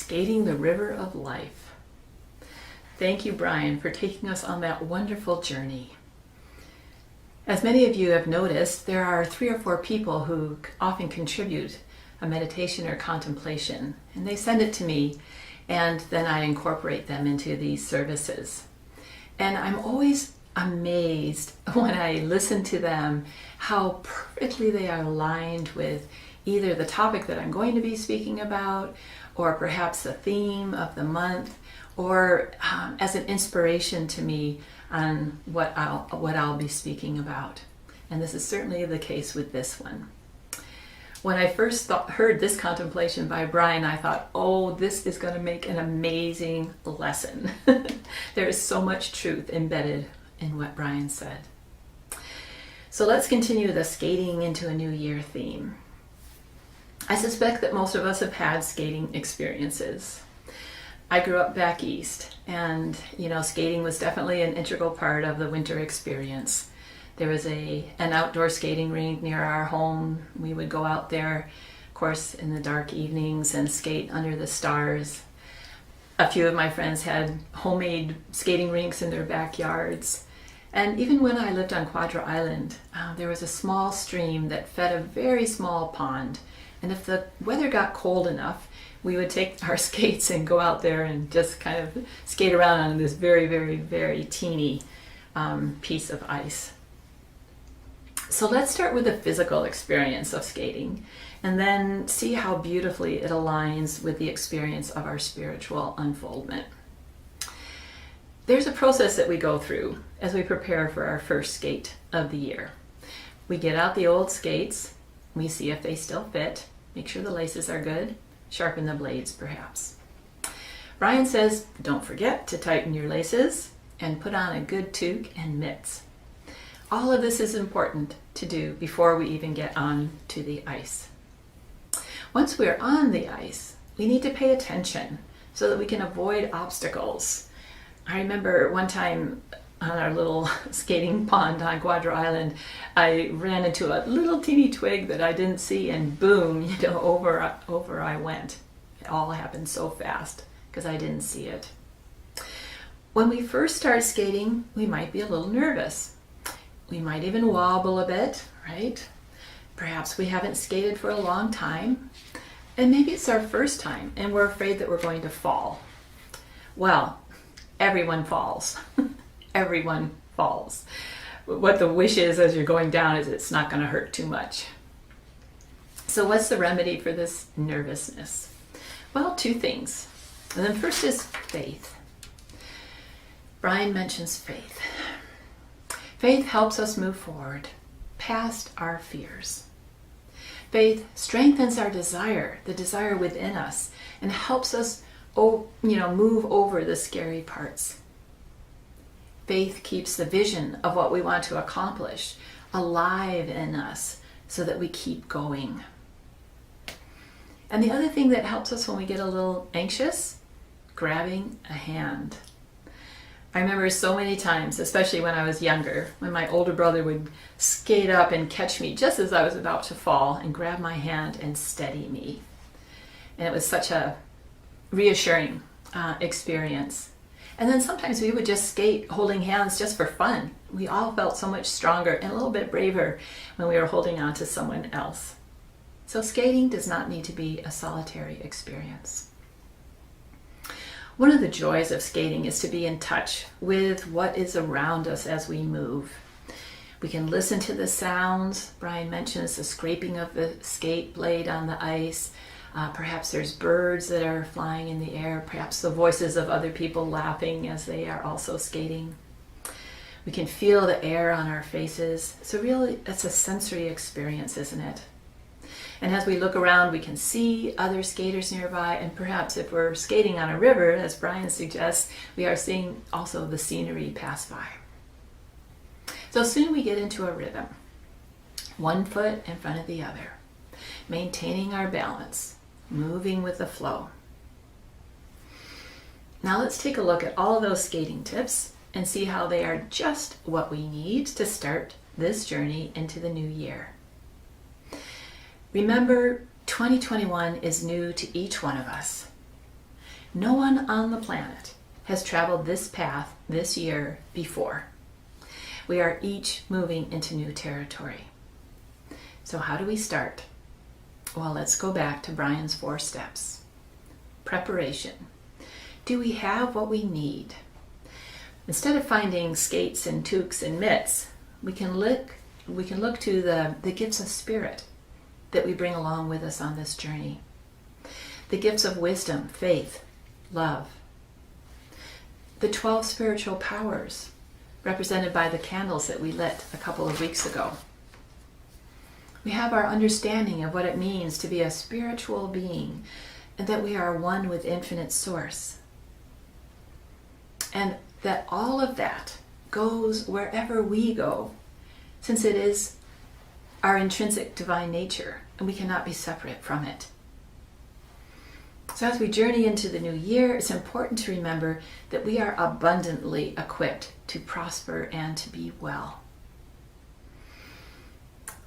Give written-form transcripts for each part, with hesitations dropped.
Skating the River of Life. Thank you, Brian, for taking us on that wonderful journey. As many of you have noticed, there are 3 or 4 people who often contribute a meditation or contemplation, and they send it to me, and then I incorporate them into these services. And I'm always amazed when I listen to them how perfectly they are aligned with either the topic that I'm going to be speaking about, or perhaps the theme of the month, or as an inspiration to me on what I'll be speaking about. And this is certainly the case with this one. When I first heard this contemplation by Brian, I thought, oh, this is going to make an amazing lesson. There is so much truth embedded in what Brian said. So let's continue the skating into a new year theme. I suspect that most of us have had skating experiences. I grew up back east, and skating was definitely an integral part of the winter experience. There was an outdoor skating rink near our home. We would go out there, of course, in the dark evenings and skate under the stars. A few of my friends had homemade skating rinks in their backyards. And even when I lived on Quadra Island, there was a small stream that fed a very small pond. And if the weather got cold enough, we would take our skates and go out there and just kind of skate around on this very, very, very teeny piece of ice. So let's start with the physical experience of skating, and then see how beautifully it aligns with the experience of our spiritual unfoldment. There's a process that we go through as we prepare for our first skate of the year. We get out the old skates, we see if they still fit, make sure the laces are good, sharpen the blades perhaps. Brian says, don't forget to tighten your laces and put on a good toque and mitts. All of this is important to do before we even get on to the ice. Once we're on the ice, we need to pay attention so that we can avoid obstacles. I remember one time on our little skating pond on Quadra Island, I ran into a little teeny twig that I didn't see, and boom, over I went. It all happened so fast because I didn't see it. When we first start skating, we might be a little nervous. We might even wobble a bit, right? Perhaps we haven't skated for a long time, and maybe it's our first time and we're afraid that we're going to fall. Well, everyone falls. Everyone falls. What the wish is as you're going down is it's not going to hurt too much. So what's the remedy for this nervousness? Well, 2 things. And then first is faith. Brian mentions faith. Faith helps us move forward past our fears. Faith strengthens our desire, the desire within us, and helps us move over the scary parts. Faith keeps the vision of what we want to accomplish alive in us so that we keep going. And the other thing that helps us when we get a little anxious, grabbing a hand. I remember so many times, especially when I was younger, when my older brother would skate up and catch me just as I was about to fall and grab my hand and steady me. And it was such a reassuring experience. And then sometimes we would just skate holding hands just for fun. We all felt so much stronger and a little bit braver when we were holding on to someone else. So skating does not need to be a solitary experience. One of the joys of skating is to be in touch with what is around us as we move. We can listen to the sounds. Brian mentions the scraping of the skate blade on the ice. Perhaps there's birds that are flying in the air, perhaps the voices of other people laughing as they are also skating. We can feel the air on our faces. So really, it's a sensory experience, isn't it? And as we look around, we can see other skaters nearby, and perhaps if we're skating on a river, as Brian suggests, we are seeing also the scenery pass by. So soon we get into a rhythm, one foot in front of the other, maintaining our balance, moving with the flow. Now let's take a look at all of those skating tips and see how they are just what we need to start this journey into the new year. Remember, 2021 is new to each one of us. No one on the planet has traveled this path this year before. We are each moving into new territory. So how do we start? Well, let's go back to Brian's 4 steps. Preparation. Do we have what we need? Instead of finding skates and toques and mitts, we can look to the gifts of spirit that we bring along with us on this journey. The gifts of wisdom, faith, love. The 12 spiritual powers represented by the candles that we lit a couple of weeks ago. We have our understanding of what it means to be a spiritual being and that we are one with infinite source. And that all of that goes wherever we go, since it is our intrinsic divine nature and we cannot be separate from it. So as we journey into the new year, it's important to remember that we are abundantly equipped to prosper and to be well.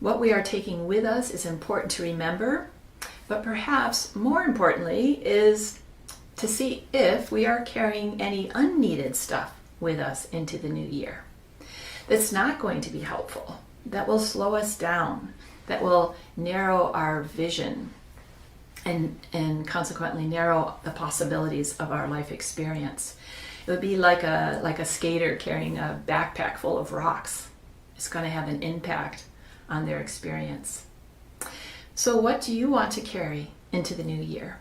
What we are taking with us is important to remember, but perhaps more importantly is to see if we are carrying any unneeded stuff with us into the new year. That's not going to be helpful, that will slow us down, that will narrow our vision and consequently narrow the possibilities of our life experience. It would be like a skater carrying a backpack full of rocks. It's going to have an impact on their experience. So what do you want to carry into the new year?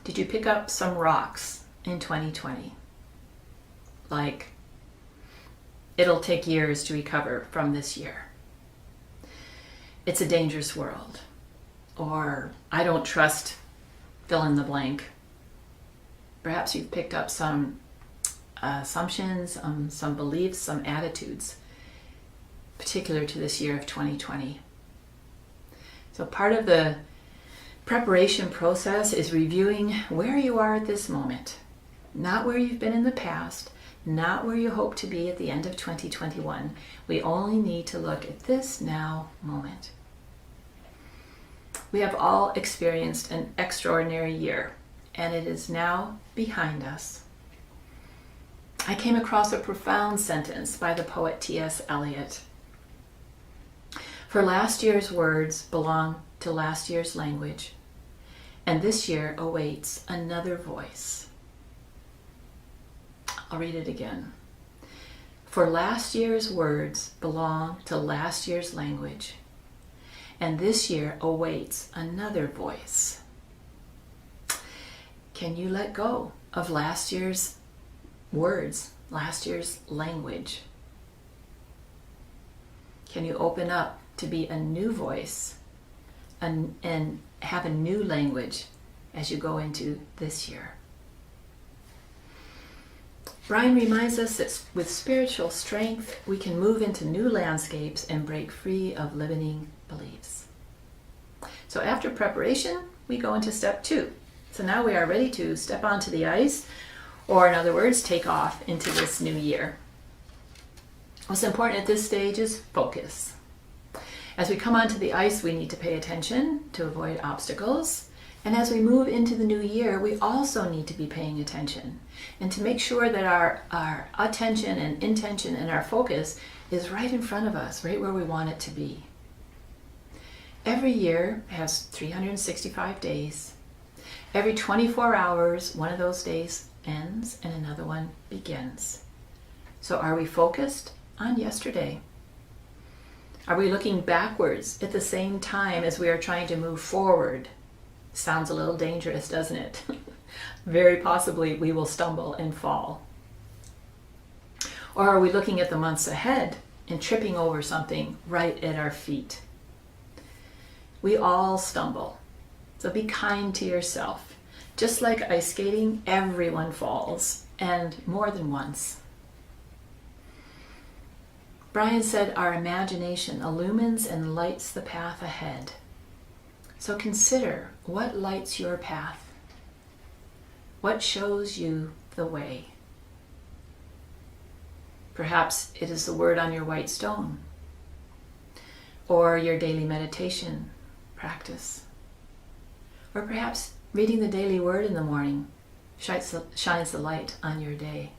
Did you pick up some rocks in 2020? Like, it'll take years to recover from this year. It's a dangerous world. Or, I don't trust fill in the blank. Perhaps you've picked up some assumptions, some beliefs, some attitudes, particular to this year of 2020. So part of the preparation process is reviewing where you are at this moment, not where you've been in the past, not where you hope to be at the end of 2021. We only need to look at this now moment. We have all experienced an extraordinary year, and it is now behind us. I came across a profound sentence by the poet T.S. Eliot. For last year's words belong to last year's language, and this year awaits another voice. I'll read it again. For last year's words belong to last year's language, and this year awaits another voice. Can you let go of last year's words, last year's language? Can you open up to be a new voice and have a new language as you go into this year? Brian reminds us that with spiritual strength, we can move into new landscapes and break free of limiting beliefs. So after preparation, we go into step 2. So now we are ready to step onto the ice, or in other words, take off into this new year. What's important at this stage is focus. As we come onto the ice, we need to pay attention to avoid obstacles. And as we move into the new year, we also need to be paying attention and to make sure that our attention and intention and our focus is right in front of us, right where we want it to be. Every year has 365 days. Every 24 hours, one of those days ends and another one begins. So are we focused on yesterday? Are we looking backwards at the same time as we are trying to move forward? Sounds a little dangerous, doesn't it? Very possibly we will stumble and fall. Or are we looking at the months ahead and tripping over something right at our feet? We all stumble, so be kind to yourself. Just like ice skating, everyone falls, and more than once. Brian said our imagination illumines and lights the path ahead. So consider what lights your path. What shows you the way? Perhaps it is the word on your white stone, or your daily meditation practice, or perhaps reading the daily word in the morning shines the light on your day.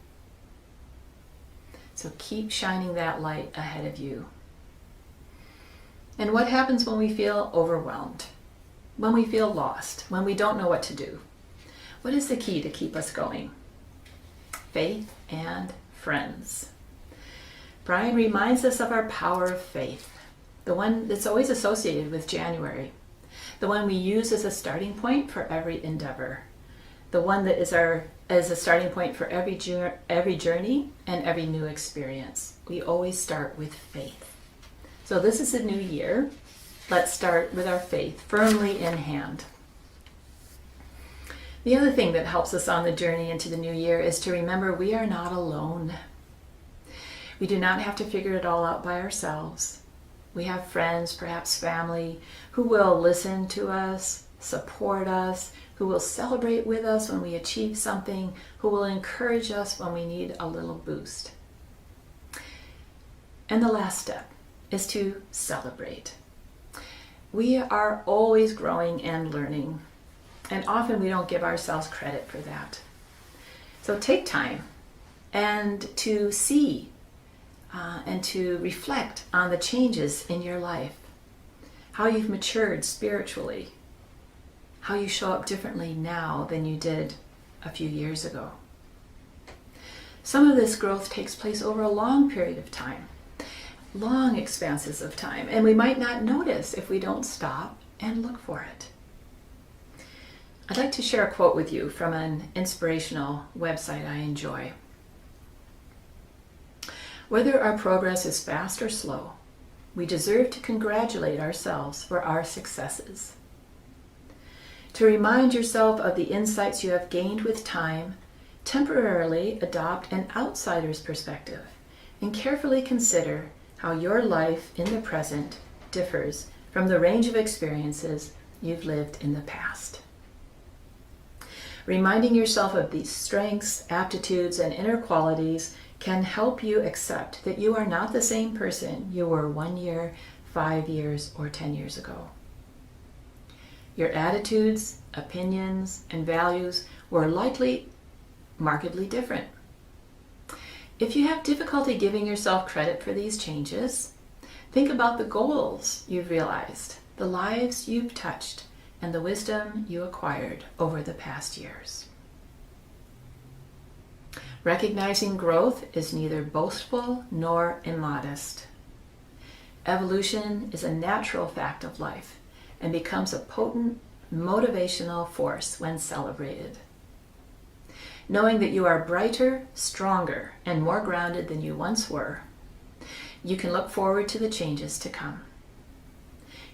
So keep shining that light ahead of you. And what happens when we feel overwhelmed? When we feel lost? When we don't know what to do? What is the key to keep us going? Faith and friends. Brian reminds us of our power of faith, the one that's always associated with January, the one we use as a starting point for every endeavor, the one that is as a starting point for every journey and every new experience. We always start with faith. So this is a new year. Let's start with our faith firmly in hand. The other thing that helps us on the journey into the new year is to remember we are not alone. We do not have to figure it all out by ourselves. We have friends, perhaps family, who will listen to us, support us, who will celebrate with us when we achieve something, who will encourage us when we need a little boost. And the last step is to celebrate. We are always growing and learning, and often we don't give ourselves credit for that. So take time and to see and to reflect on the changes in your life, how you've matured spiritually, how you show up differently now than you did a few years ago. Some of this growth takes place over a long period of time, long expanses of time, and we might not notice if we don't stop and look for it. I'd like to share a quote with you from an inspirational website I enjoy. Whether our progress is fast or slow, we deserve to congratulate ourselves for our successes. To remind yourself of the insights you have gained with time, temporarily adopt an outsider's perspective and carefully consider how your life in the present differs from the range of experiences you've lived in the past. Reminding yourself of these strengths, aptitudes, and inner qualities can help you accept that you are not the same person you were 1 year, 5 years, or 10 years ago. Your attitudes, opinions, and values were likely markedly different. If you have difficulty giving yourself credit for these changes, think about the goals you've realized, the lives you've touched, and the wisdom you acquired over the past years. Recognizing growth is neither boastful nor immodest. Evolution is a natural fact of life and becomes a potent motivational force when celebrated. Knowing that you are brighter, stronger, and more grounded than you once were, you can look forward to the changes to come.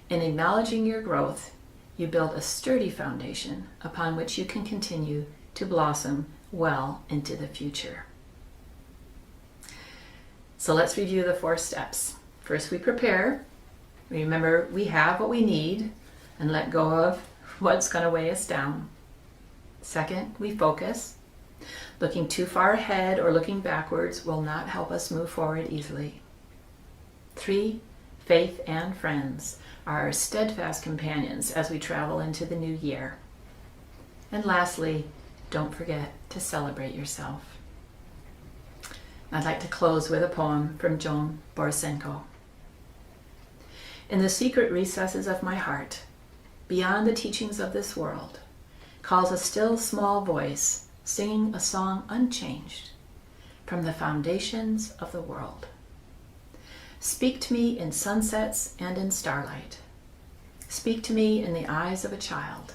In acknowledging your growth, you build a sturdy foundation upon which you can continue to blossom well into the future. So let's review the 4 steps. First, we prepare. Remember, we have what we need and let go of what's going to weigh us down. Second, we focus. Looking too far ahead or looking backwards will not help us move forward easily. 3, faith and friends are our steadfast companions as we travel into the new year. And lastly, don't forget to celebrate yourself. I'd like to close with a poem from Joan Borysenko. In the secret recesses of my heart, beyond the teachings of this world, calls a still small voice, singing a song unchanged from the foundations of the world. Speak to me in sunsets and in starlight. Speak to me in the eyes of a child.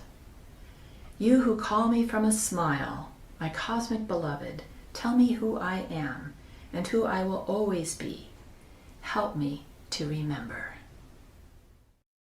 You who call me from a smile, my cosmic beloved, tell me who I am and who I will always be. Help me to remember.